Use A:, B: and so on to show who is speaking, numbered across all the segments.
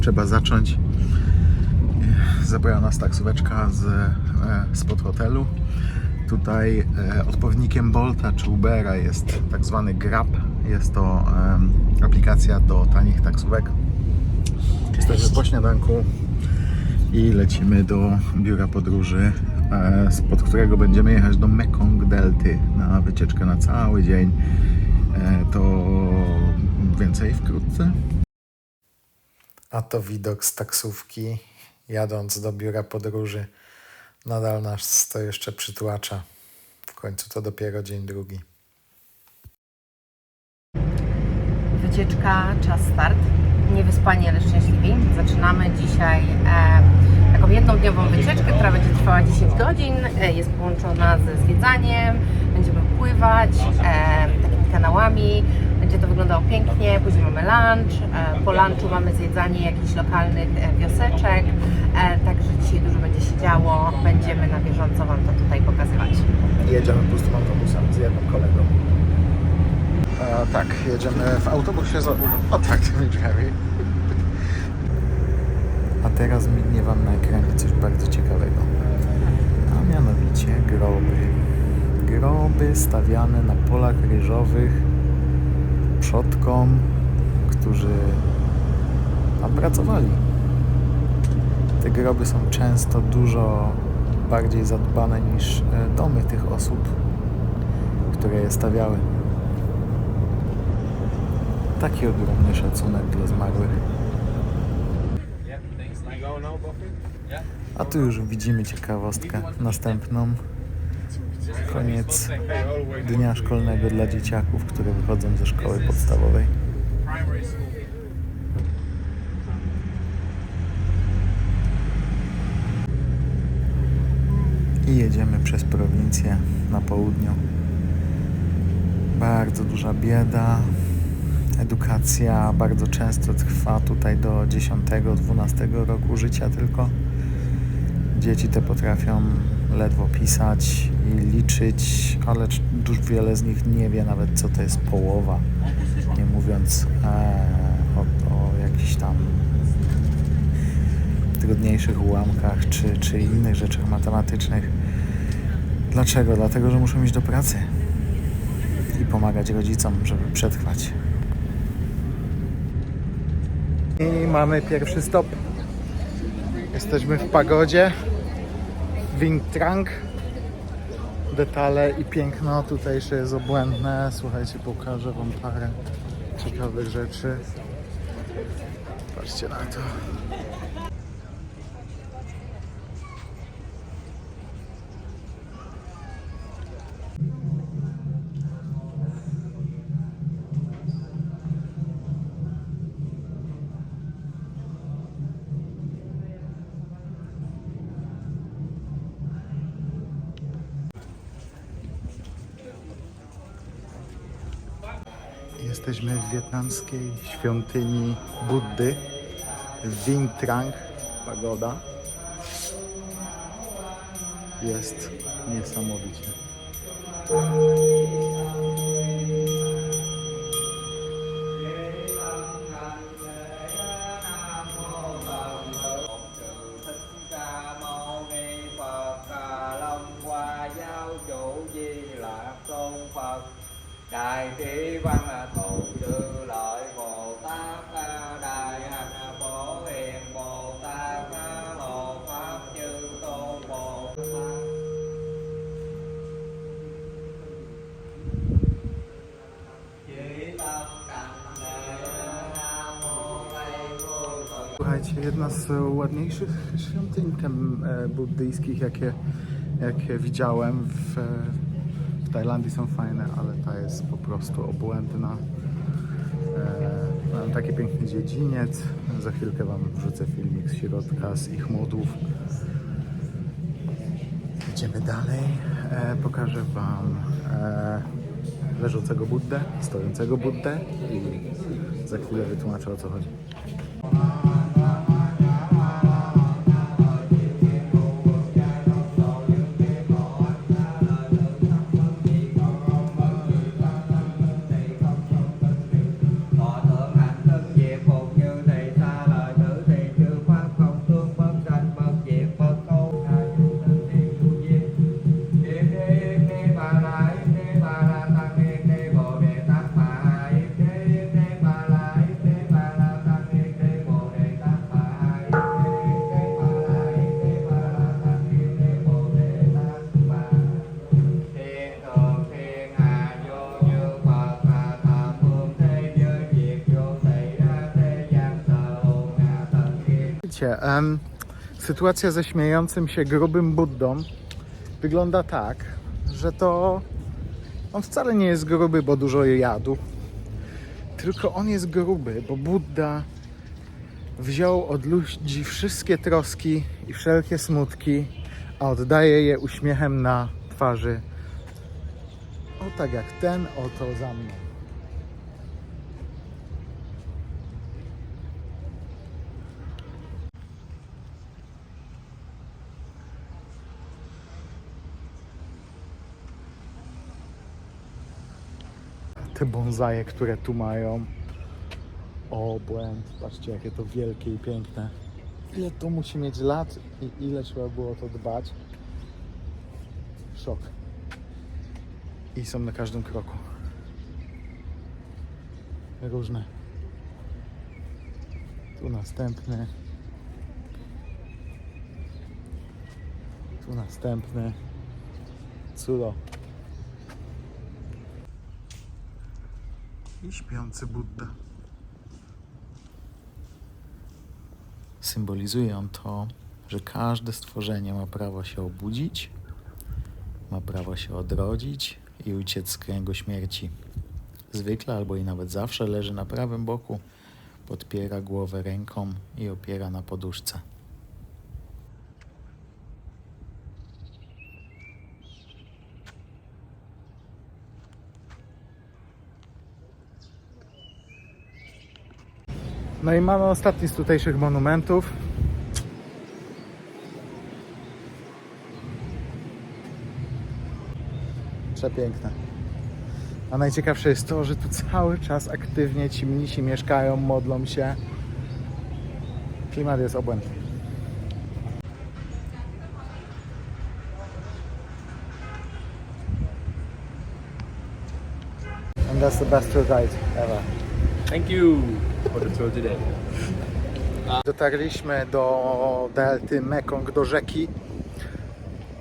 A: trzeba zacząć. Zabrała nas taksóweczka spod hotelu. Tutaj odpowiednikiem Bolta czy Ubera jest tak zwany Grab. Jest to aplikacja do tanich taksówek. Jesteśmy po śniadanku i lecimy do biura podróży, spod którego będziemy jechać do Mekong Delty na wycieczkę na cały dzień. To więcej wkrótce. A to widok z taksówki jadąc do biura podróży. Nadal nas to jeszcze przytłacza. W końcu to dopiero dzień drugi.
B: Wycieczka, czas start. Niewyspani, ale szczęśliwi. Zaczynamy dzisiaj taką jednodniową wycieczkę, która będzie trwała 10 godzin. Jest połączona ze zwiedzaniem. Będziemy pływać takimi kanałami. Będzie to wyglądało pięknie. Później mamy lunch. Po lunchu mamy zwiedzanie jakichś lokalnych wioseczek. Także dzisiaj dużo będzie się działo. Będziemy na bieżąco Wam to tutaj pokazywać.
A: Jedziemy pustym autobusem z jednym kolegą. Tak, jedziemy w autobusie z otwartymi drzwiami. A teraz mignie Wam na ekranie coś bardzo ciekawego. A mianowicie groby. Groby stawiane na polach ryżowych przodkom, którzy tam pracowali. Te groby są często dużo bardziej zadbane niż domy tych osób, które je stawiały. Taki ogromny szacunek dla zmarłych. A tu już widzimy ciekawostkę następną. Koniec dnia szkolnego dla dzieciaków, które wychodzą ze szkoły podstawowej. I jedziemy przez prowincję na południu. Bardzo duża bieda. Edukacja bardzo często trwa tutaj do 10-12 roku życia tylko. Dzieci te potrafią ledwo pisać i liczyć, ale dużo wiele z nich nie wie nawet, co to jest połowa. Nie mówiąc o jakichś tam trudniejszych ułamkach czy innych rzeczach matematycznych. Dlaczego? Dlatego, że muszą iść do pracy i pomagać rodzicom, żeby przetrwać. I mamy pierwszy stop. Jesteśmy w pagodzie Vieng Trang. Detale i piękno tutejsze jest obłędne. Słuchajcie, pokażę Wam parę ciekawych rzeczy. Patrzcie na to. Jesteśmy w wietnamskiej świątyni Buddy w Vieng Trang, pagoda. Jest niesamowicie.
C: Đại trí văn thù sư lợi Bồ Tát, đại hạnh phổ hiền Bồ Tát, hộ pháp chư tôn Bồ Tát.
A: Słuchajcie, jedna z ładniejszych świątyń buddyjskich, jakie widziałem w Tajlandii, są fajne, ale ta jest po prostu obłędna. Mam taki piękny dziedziniec. Za chwilkę Wam wrzucę filmik z środka, z ich modów. Idziemy dalej. Pokażę Wam leżącego Buddę, stojącego Buddę i za chwilę wytłumaczę, o co chodzi.
C: Thọ thượng hạnh thức diệt phục như thị xa
A: Słuchajcie, sytuacja ze śmiejącym się grubym Buddą wygląda tak, że to on wcale nie jest gruby, bo dużo jadł, tylko on jest gruby, bo Budda wziął od ludzi wszystkie troski i wszelkie smutki, a oddaje je uśmiechem na twarzy. O tak jak ten oto za mną. Te bonsaje, które tu mają. O, błęd. Patrzcie, jakie to wielkie i piękne. Ile to musi mieć lat i ile trzeba było o to dbać. Szok. I są na każdym kroku. Różne. Tu następny. Tu następny. Cudo. I śpiący Budda. Symbolizuje on to, że każde stworzenie ma prawo się obudzić, ma prawo się odrodzić i uciec z kręgu śmierci. Zwykle albo i nawet zawsze leży na prawym boku, podpiera głowę ręką i opiera na poduszce. No i mamy ostatni z tutejszych monumentów. Przepiękne. A najciekawsze jest to, że tu cały czas aktywnie ci mnisi mieszkają, modlą się. Klimat jest obłędny. And that's the best tour guide ever.
D: Thank you for the tour today.
A: Dotarliśmy do delty Mekong, do rzeki.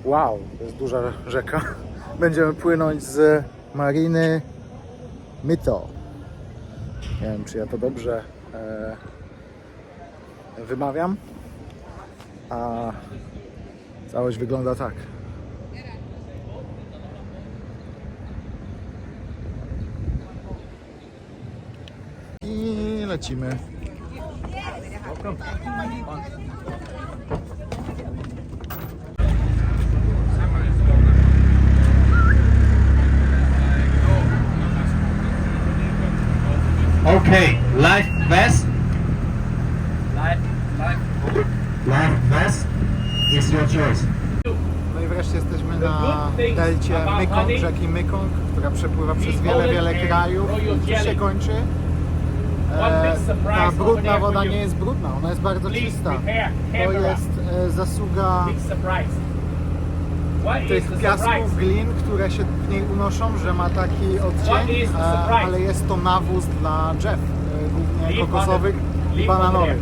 A: Wow, to jest duża rzeka. Będziemy płynąć z mariny Mito. Nie wiem, czy ja to dobrze wymawiam. A całość wygląda tak. I lecimy.
C: Okay, life vest. Life vest is your choice.
A: No i wreszcie jesteśmy na delcie Mekong, rzeki Mekong, która przepływa przez wiele krajów i już się kończy. Ta brudna woda nie jest brudna, ona jest bardzo czysta. To jest zasługa tych piasków, glin, które się w niej unoszą, że ma taki odcień, ale jest to nawóz dla drzew, głównie kokosowych i bananowych.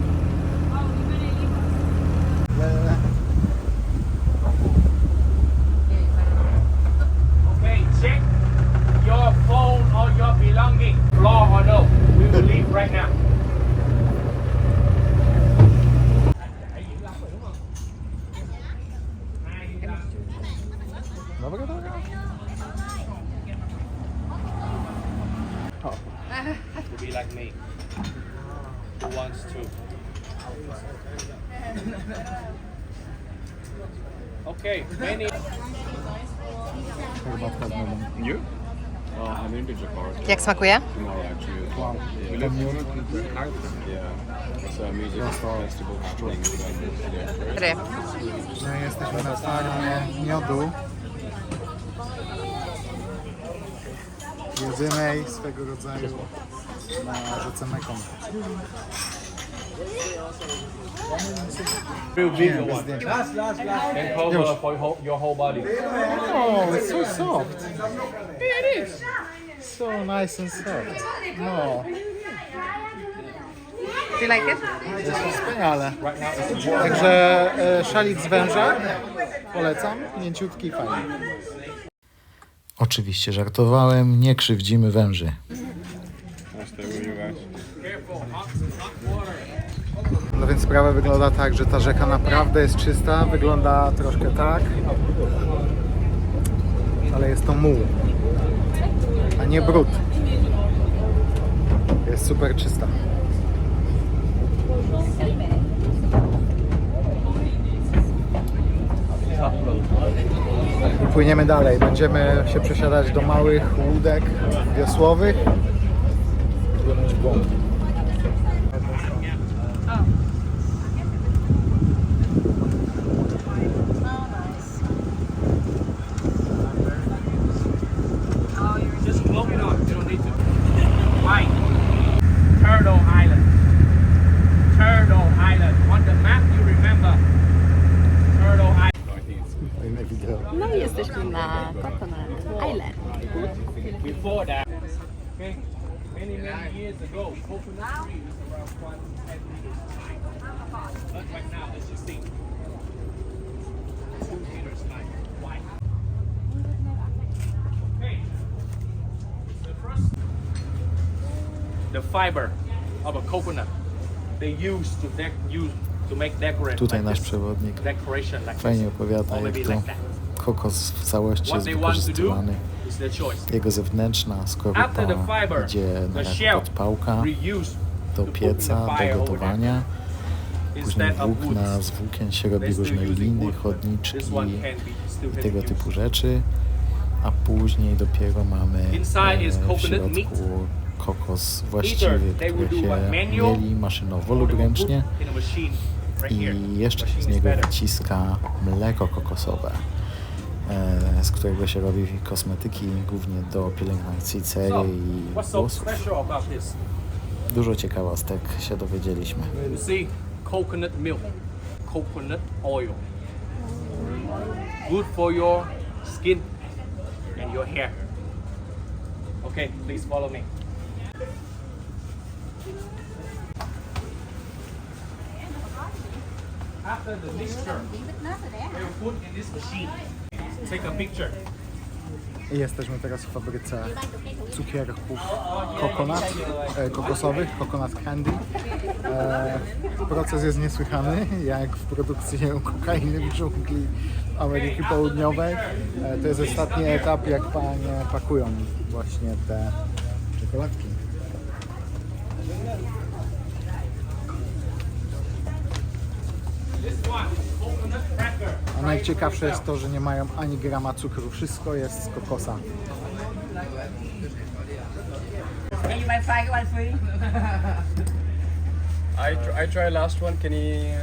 D: Okay, check your phone or your belonging. Floor or no? We will leave right now.
A: Dobra.
D: To be like me. Who wants to? Okay, many.
A: Herbatka z wodą.
E: You? I'm in Jakarta
B: Jak smakuje?
E: tomorrow actually. We live in Jakarta. Yeah. It's a music festival happening. So,
B: Ryb.
A: My jesteśmy na farmie miodu. Jedynej swego rodzaju na rzece Mekong.
D: Real big
A: Nie, bez
D: one.
A: zdjęcia.
D: And cover for your whole body.
A: Oh, it's so soft. It is. So nice and soft. No,
B: Do you like it?
A: jest wspaniale. Także szalik z węża polecam. Mięciutki, fajny. Oczywiście żartowałem, nie krzywdzimy węży. No więc sprawa wygląda tak, że ta rzeka naprawdę jest czysta, wygląda troszkę tak, ale jest to muł, a nie brud. Jest super czysta. I płyniemy dalej. Będziemy się przesiadać do małych łódek wiosłowych. Płynąć w głąb.
D: Just blow it on. You don't need to. White. Turtle Island. Turtle Island. On the map, you remember. Turtle Island.
A: Fajne wideo.
B: No i jesteśmy na Coconut Island.
D: Before that, okay, many years ago, coconut tree was around 110 meters high. But right now, let's just see. 2 meters high. Why? Okay. The first, the fiber of a coconut they use to make decorate.
A: Tutaj
D: like
A: nasz
D: this.
A: przewodnik
D: Decoration like
A: fajnie
D: this.
A: opowiada,
D: Only
A: jak
D: be
A: to
D: like that.
A: kokos w całości
D: What
A: jest
D: they want to do
A: wykorzystywany.
D: is their choice.
A: Jego zewnętrzna skorupa
D: After the fiber,
A: idzie
D: the
A: na
D: shell
A: podpałka
D: reused
A: do
D: to put in the
A: pieca,
D: fire
A: do
D: over there.
A: gotowania. Później
D: Instead of
A: włókna
D: woods.
A: z włókien się robi
D: They're still
A: różne
D: using
A: liny,
D: wood, but
A: chodniczki
D: this one can be still
A: i tego
D: used.
A: typu rzeczy. A później dopiero mamy
D: Inside is
A: w
D: coconut meat.
A: środku kokos właściwy,
D: they will
A: który
D: do
A: się
D: what manual
A: mieli maszynowo lub ręcznie.
D: In a machine right here.
A: I jeszcze się z
D: Machine is
A: niego
D: better.
A: wyciska mleko kokosowe, z którego się robi kosmetyki, głównie do pielęgnacji cery
D: So,
A: i
D: what's so
A: włosów.
D: special about this?
A: Dużo ciekawostek się dowiedzieliśmy.
D: You see, coconut milk, coconut oil. Good for your skin and your hair. Okay, please follow me. After the mixture, they will put in this machine. Take a picture.
A: I jesteśmy teraz w fabryce cukierków kokosowych, coconut candy. Proces jest niesłychany, jak w produkcji kokainy w dżungli Ameryki Południowej. To jest ostatni etap, jak panie pakują właśnie te czekoladki.
D: This one, coconut cracker.
A: A najciekawsze jest to, że nie mają ani grama cukru. Wszystko jest z kokosa.
F: Hey, you buy five, you want free?
E: I tried last one. Can he?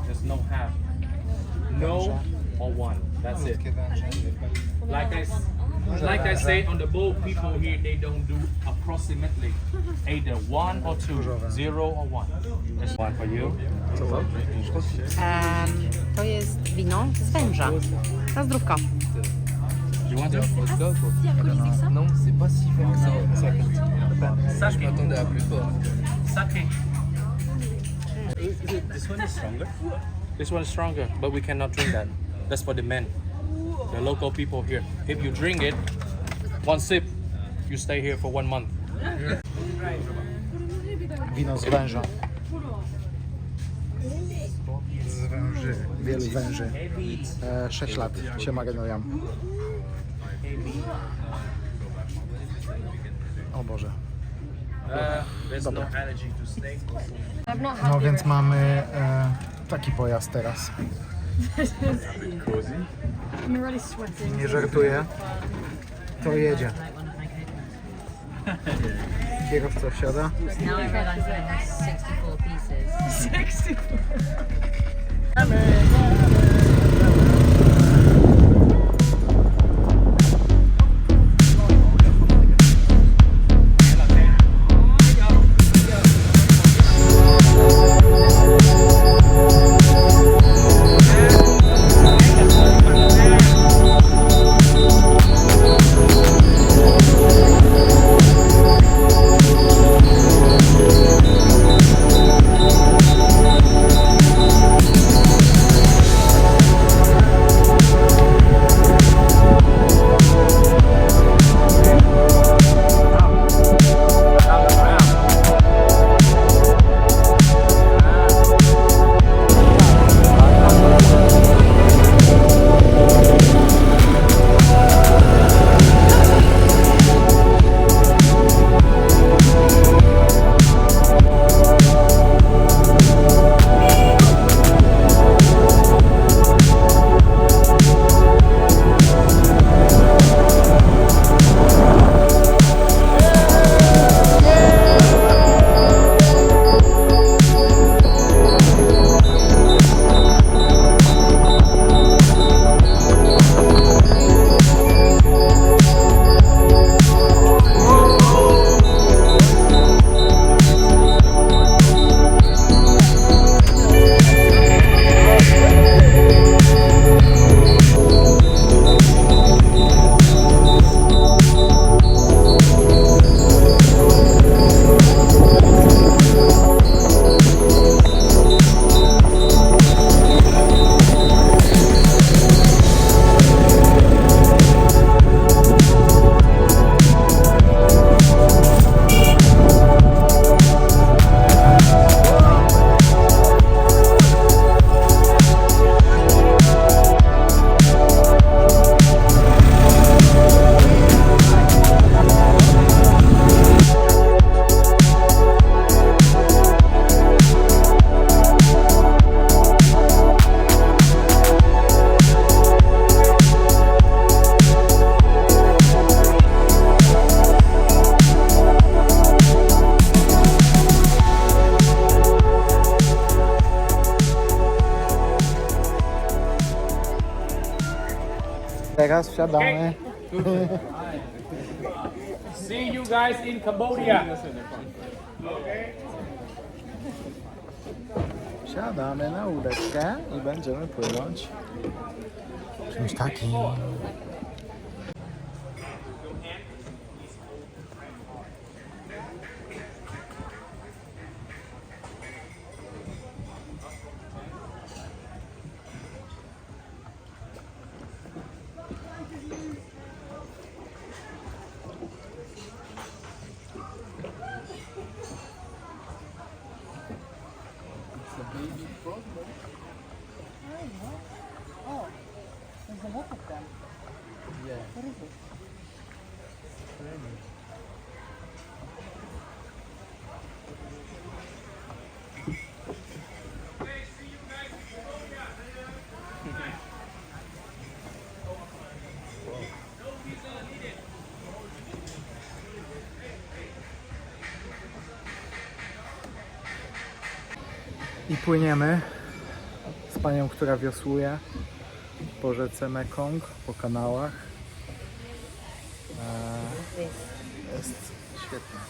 D: There's no half. No or one. That's it. Like I say on the boat, people here they don't do approximately. Either 1 or 2, 0 or 1. This one for you.
B: To jest wino z węża. Na zdrówko.
D: You want to?
E: Non, c'est pas si fort que ça.
D: Sake.
E: Je m'attendais à plus fort.
D: Sake. This one is stronger. This one is stronger, but we cannot drink that. That's for the men, the local people here. If you drink it, one sip, you stay here for 1 month.
A: Wino z węża. Z węży, wielu węży. 6 lat się marynują. O Boże.
D: There's no allergy to snake.
A: No więc mamy taki pojazd teraz. Nie żartuję. To jedzie. Kierowca wsiada.
F: Now I realize that it has 64 pieces.
A: Teraz wsiadamy.
D: See you guys in Cambodia.
A: Wsiadamy na łódeczkę i będziemy płynąć czymś takim. I płyniemy z panią, która wiosłuje po rzece Mekong, po kanałach. Jest świetnie.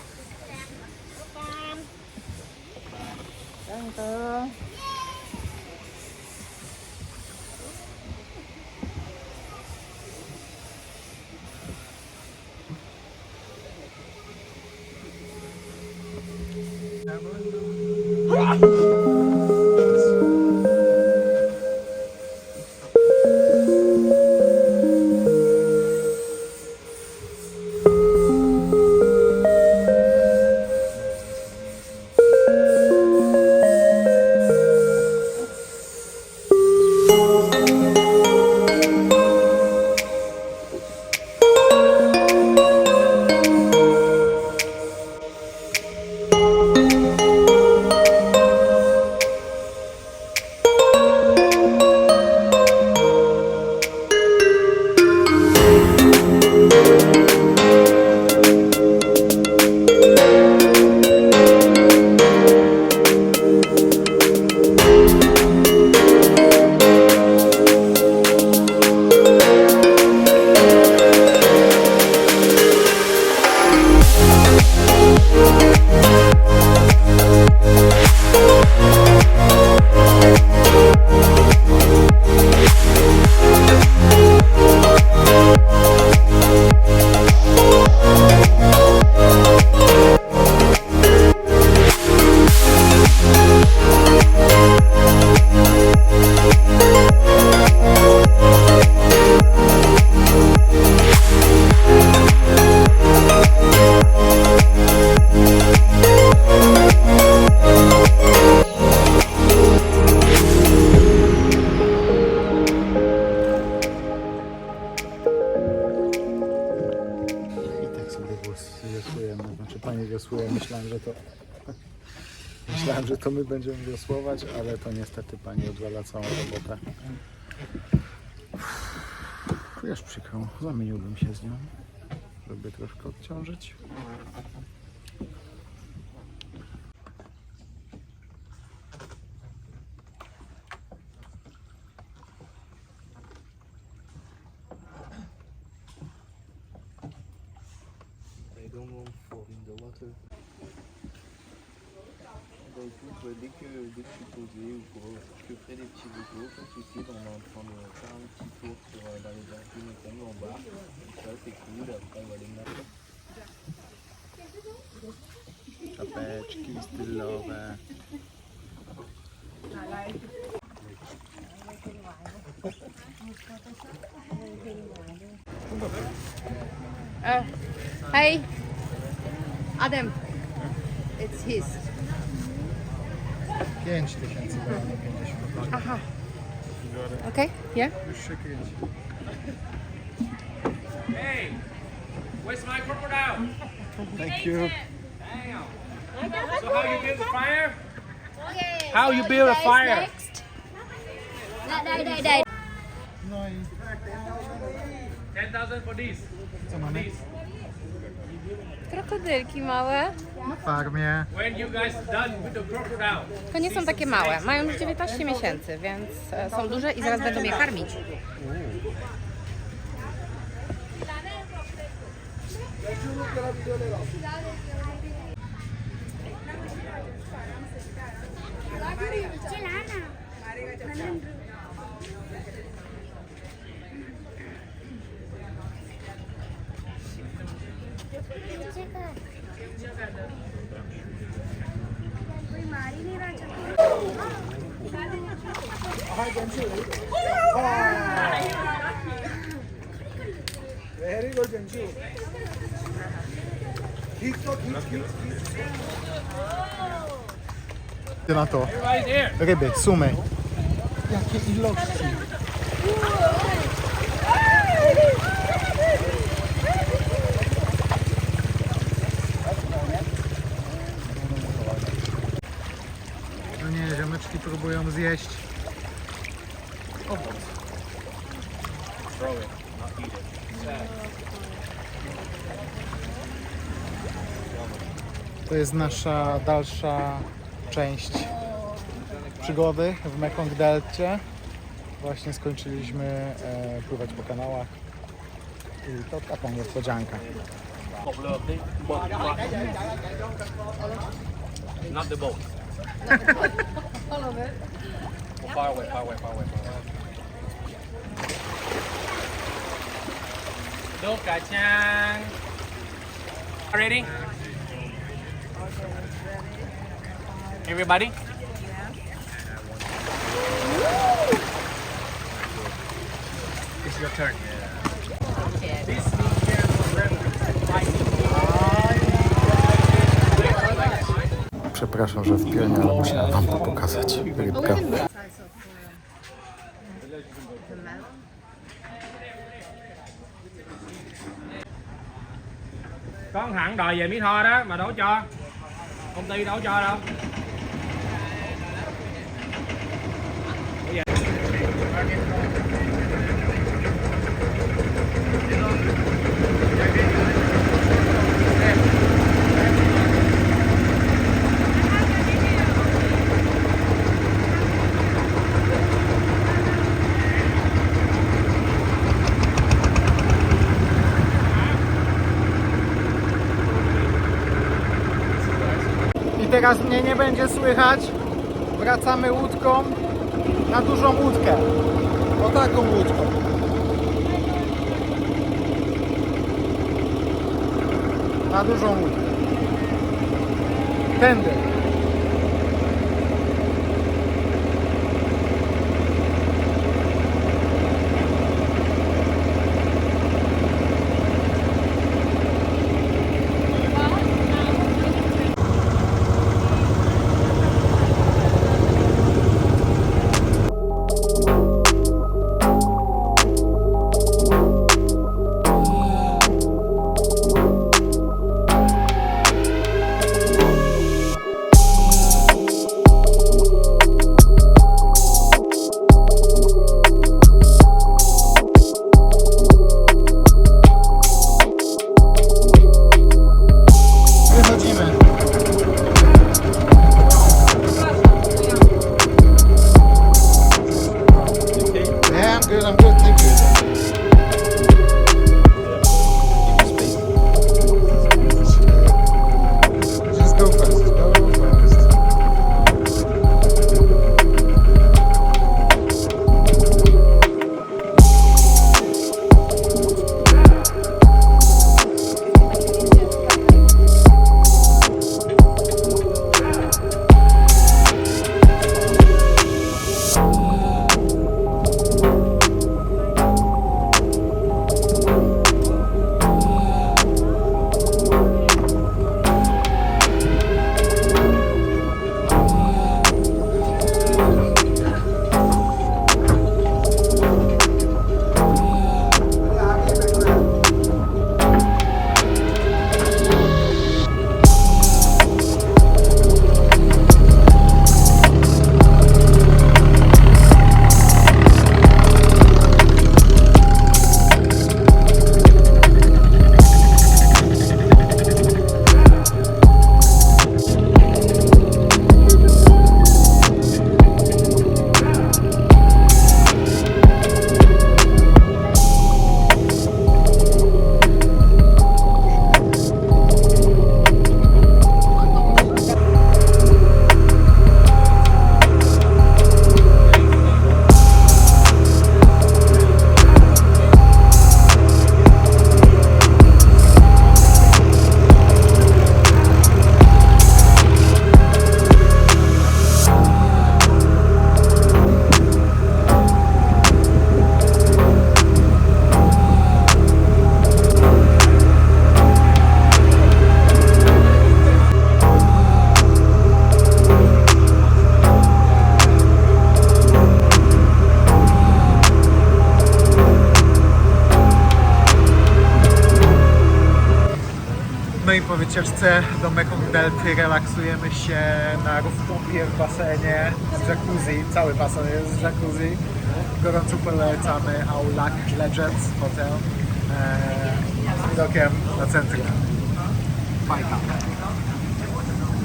A: wiosłujemy, znaczy pani wiosłuje, myślałem, że to my będziemy wiosłować, ale to niestety pani odwala całą robotę. Już przykro, zamieniłbym się z nią, żeby troszkę odciążyć.
E: Dès que je suis posé ou quoi, je ferai des petits vocaux, pas de soucis, on est en train de faire un petit tour sur la réserve du Mekong en bas. Donc ça c'est cool, après on va aller mettre.
A: Czapeczki stylowe.
B: Hey, Adam, it's his.
A: 5000 było, nie 50.
B: Aha. Okay, yeah.
A: Już się kręci.
D: Hey, where's my crocodile?
A: Thank you.
D: Damn. So how you build the fire? How you build a fire?
F: Đây.
A: No i
D: 10,000 for this.
A: co mamy?
B: Krokodylki małe.
A: Na farmie.
D: When you guys done with the crocodile?
B: To nie są takie małe, mają już 19 miesięcy, więc są duże i zaraz będą je karmić.
A: Na to.
D: Everybody's here.
A: Ryby, sumy. Jakie ilości. No nie, ziomeczki próbują zjeść owoc.
D: Throw it, not eat it.
A: To jest nasza dalsza część przygody w Mekong Delcie. Właśnie skończyliśmy pływać po kanałach i to taka niespodzianka.
D: Not the boat.
B: All of it.
D: Far away, far away, far away, far away. Duka-chan. Ready? Everybody? It's your turn. This
A: Przepraszam, że w pionie, ale musiałem wam to pokazać. Rybka.
D: Có một hãng đòi về Mỹ Tho đó mà đâu có cho, công ty đâu có cho đâu.
A: I teraz mnie nie będzie słychać. Wracamy łódką na dużą łódkę. O taką łódką. Na dużą łódkę. Tędy. Wychodzimy. Yeah, I'm good, thank you. Just go fast, go fast. wycieczce do Mekong Delty relaksujemy się na rooftopie w basenie z jacuzzi. Cały basen jest z jacuzzi. Gorąco polecamy Aulak Legends Hotel z widokiem na centrum. Fajka.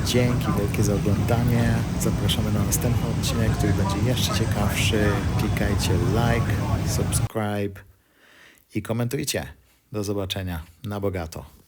A: Dzięki wielkie za oglądanie. Zapraszamy na następny odcinek, który będzie jeszcze ciekawszy. Klikajcie like, subscribe i komentujcie. Do zobaczenia na bogato.